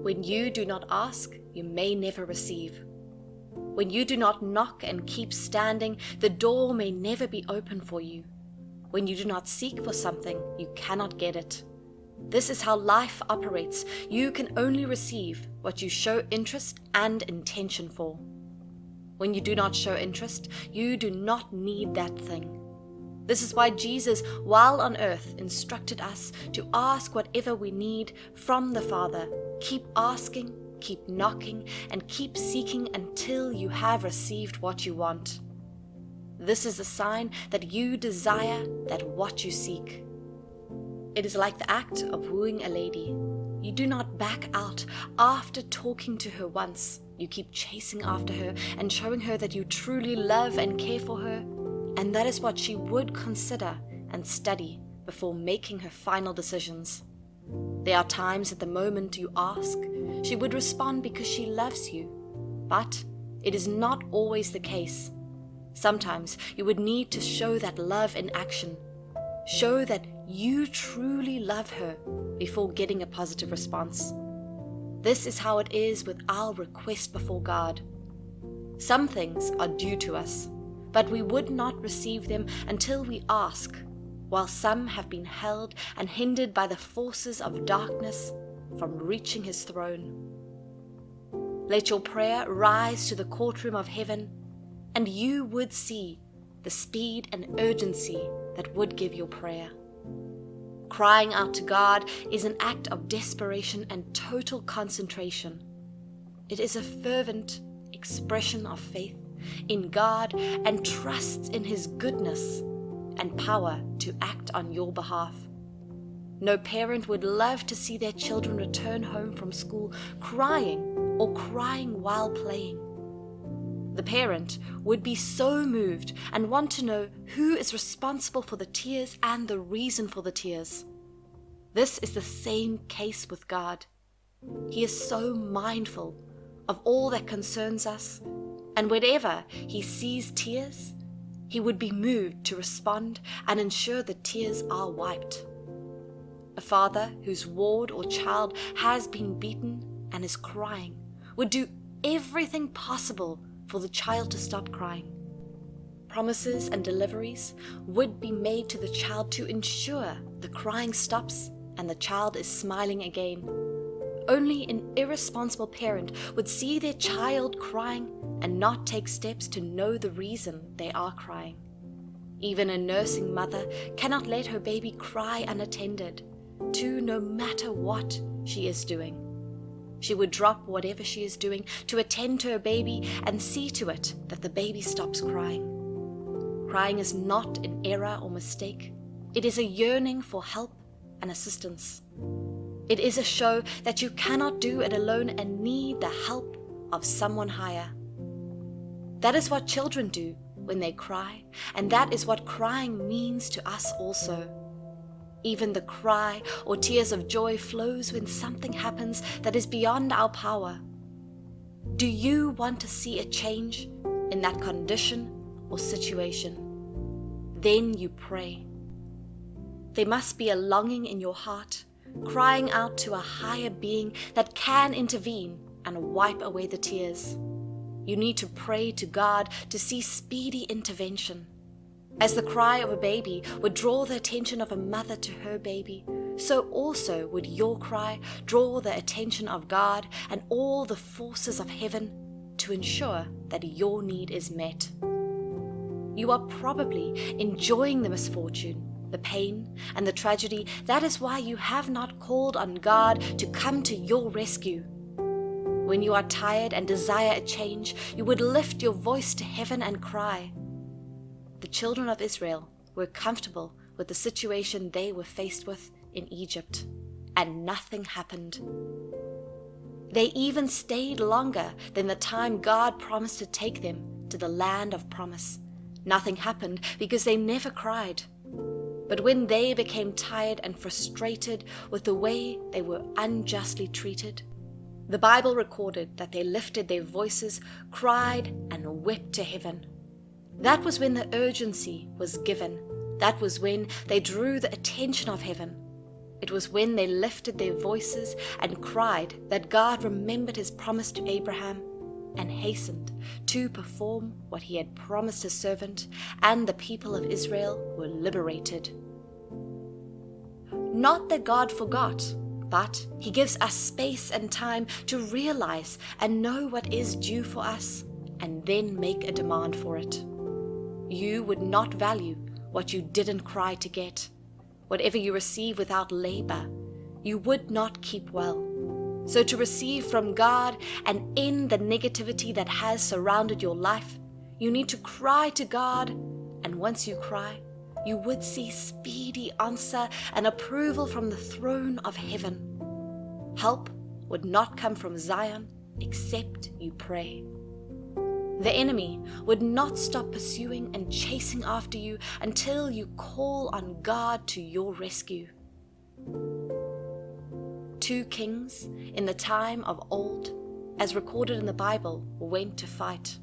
When you do not ask, you may never receive. When you do not knock and keep standing, the door may never be open for you. When you do not seek for something, you cannot get it. This is how life operates. You can only receive what you show interest and intention for. When you do not show interest, you do not need that thing. This is why Jesus, while on earth, instructed us to ask whatever we need from the Father. Keep asking, keep knocking, and keep seeking until you have received what you want. This is a sign that you desire that what you seek. It is like the act of wooing a lady. You do not back out after talking to her once. You keep chasing after her and showing her that you truly love and care for her, and that is what she would consider and study before making her final decisions. There are times at the moment you ask, she would respond because she loves you, but it is not always the case. Sometimes you would need to show that love in action. Show that you truly love her before getting a positive response. This is how it is with our request before God. Some things are due to us, but we would not receive them until we ask, while some have been held and hindered by the forces of darkness from reaching His throne. Let your prayer rise to the courtroom of heaven, and you would see the speed and urgency that would give your prayer. Crying out to God is an act of desperation and total concentration. It is a fervent expression of faith in God and trust in His goodness and power to act on your behalf. No parent would love to see their children return home from school crying or crying while playing. The parent would be so moved and want to know who is responsible for the tears and the reason for the tears. This is the same case with God. He is so mindful of all that concerns us, and whenever He sees tears, He would be moved to respond and ensure the tears are wiped. A father whose ward or child has been beaten and is crying would do everything possible for the child to stop crying. Promises and deliveries would be made to the child to ensure the crying stops and the child is smiling again. Only an irresponsible parent would see their child crying and not take steps to know the reason they are crying. Even a nursing mother cannot let her baby cry unattended to no matter what she is doing. She would drop whatever she is doing to attend to her baby and see to it that the baby stops crying. Crying is not an error or mistake. It is a yearning for help and assistance. It is a show that you cannot do it alone and need the help of someone higher. That is what children do when they cry, and that is what crying means to us also. Even the cry or tears of joy flows when something happens that is beyond our power. Do you want to see a change in that condition or situation? Then you pray. There must be a longing in your heart, crying out to a higher being that can intervene and wipe away the tears. You need to pray to God to see speedy intervention. As the cry of a baby would draw the attention of a mother to her baby, so also would your cry draw the attention of God and all the forces of heaven to ensure that your need is met. You are probably enjoying the misfortune, the pain, and the tragedy. That is why you have not called on God to come to your rescue. When you are tired and desire a change, you would lift your voice to heaven and cry. The children of Israel were comfortable with the situation they were faced with in Egypt, and nothing happened. They even stayed longer than the time God promised to take them to the land of promise. Nothing happened because they never cried. But when they became tired and frustrated with the way they were unjustly treated, the Bible recorded that they lifted their voices, cried, and wept to heaven. That was when the urgency was given. That was when they drew the attention of heaven. It was when they lifted their voices and cried that God remembered his promise to Abraham and hastened to perform what he had promised his servant, and the people of Israel were liberated. Not that God forgot, but he gives us space and time to realize and know what is due for us, and then make a demand for it. You would not value what you didn't cry to get. Whatever you receive without labor, you would not keep well. So to receive from God and end the negativity that has surrounded your life, you need to cry to God, and once you cry, you would see speedy answer and approval from the throne of heaven. Help would not come from Zion except you pray. The enemy would not stop pursuing and chasing after you until you call on God to your rescue. 2 kings in the time of old, as recorded in the Bible, went to fight.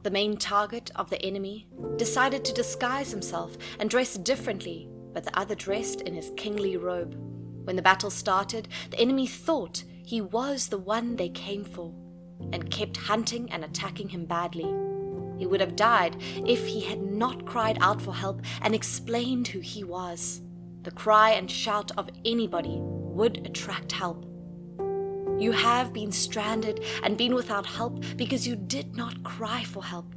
The main target of the enemy decided to disguise himself and dress differently, but the other dressed in his kingly robe. When the battle started, the enemy thought he was the one they came for, and kept hunting and attacking him badly. He would have died if he had not cried out for help and explained who he was. The cry and shout of anybody would attract help. You have been stranded and been without help because you did not cry for help.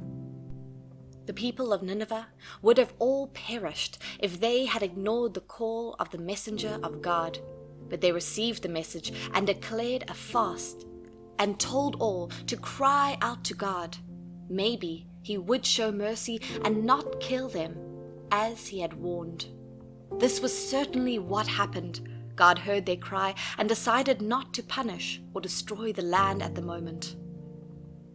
The people of Nineveh would have all perished if they had ignored the call of the messenger of God. But they received the message and declared a fast and told all to cry out to God. Maybe he would show mercy and not kill them, as he had warned. This was certainly what happened. God heard their cry and decided not to punish or destroy the land at the moment.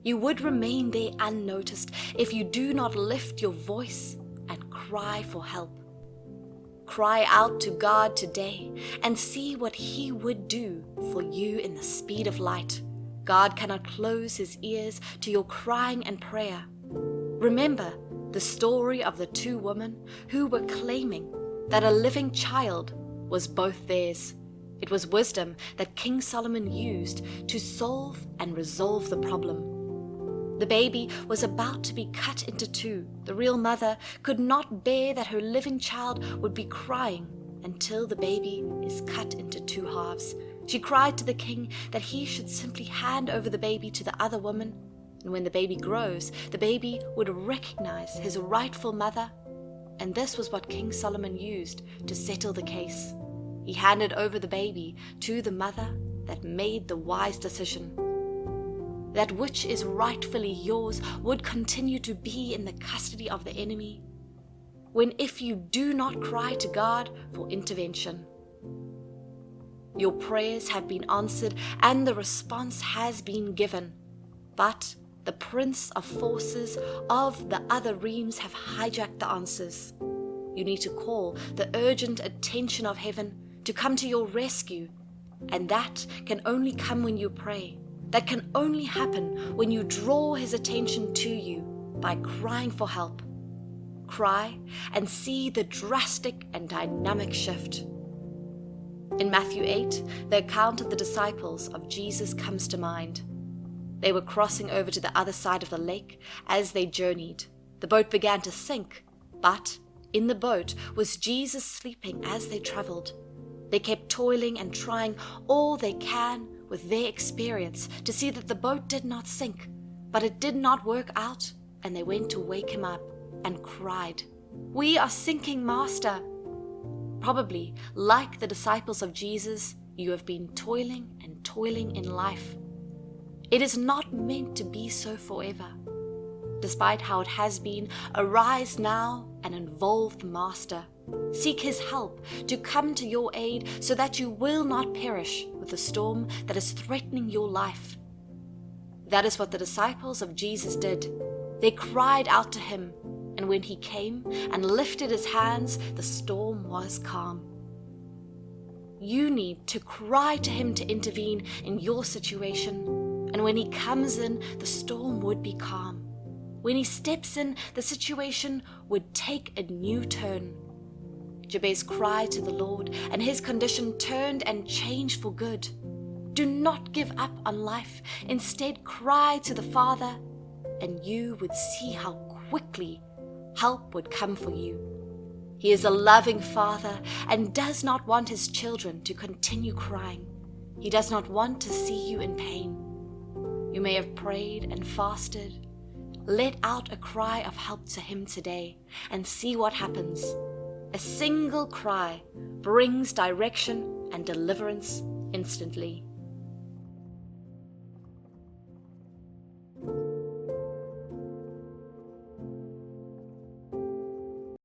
You would remain there unnoticed if you do not lift your voice and cry for help. Cry out to God today and see what he would do for you in the speed of light. God cannot close his ears to your crying and prayer. Remember the story of the 2 women who were claiming that a living child was both theirs. It was wisdom that King Solomon used to solve and resolve the problem. The baby was about to be cut into 2. The real mother could not bear that her living child would be crying until the baby is cut into 2 halves. She cried to the king that he should simply hand over the baby to the other woman, and when the baby grows, the baby would recognize his rightful mother. And this was what King Solomon used to settle the case. He handed over the baby to the mother that made the wise decision. That which is rightfully yours would continue to be in the custody of the enemy, if you do not cry to God for intervention. Your prayers have been answered and the response has been given, but the prince of forces of the other realms have hijacked the answers. You need to call the urgent attention of heaven to come to your rescue, and that can only come when you pray. That can only happen when you draw his attention to you by crying for help. Cry and see the drastic and dynamic shift. In Matthew 8, the account of the disciples of Jesus comes to mind. They were crossing over to the other side of the lake as they journeyed. The boat began to sink, but in the boat was Jesus sleeping as they traveled. They kept toiling and trying all they can with their experience to see that the boat did not sink, but it did not work out, and they went to wake him up and cried, "We are sinking, Master." Probably, like the disciples of Jesus, you have been toiling and toiling in life. It is not meant to be so forever. Despite how it has been, arise now and involve the Master. Seek his help to come to your aid so that you will not perish with the storm that is threatening your life. That is what the disciples of Jesus did. They cried out to him, and when he came and lifted his hands, the storm was calm. You need to cry to him to intervene in your situation, and when he comes in, the storm would be calm. When he steps in, the situation would take a new turn. Jabez cried to the Lord, and his condition turned and changed for good. Do not give up on life. Instead, cry to the Father, and you would see how quickly help would come for you. He is a loving Father and does not want his children to continue crying. He does not want to see you in pain. You may have prayed and fasted. Let out a cry of help to him today and see what happens. A single cry brings direction and deliverance instantly.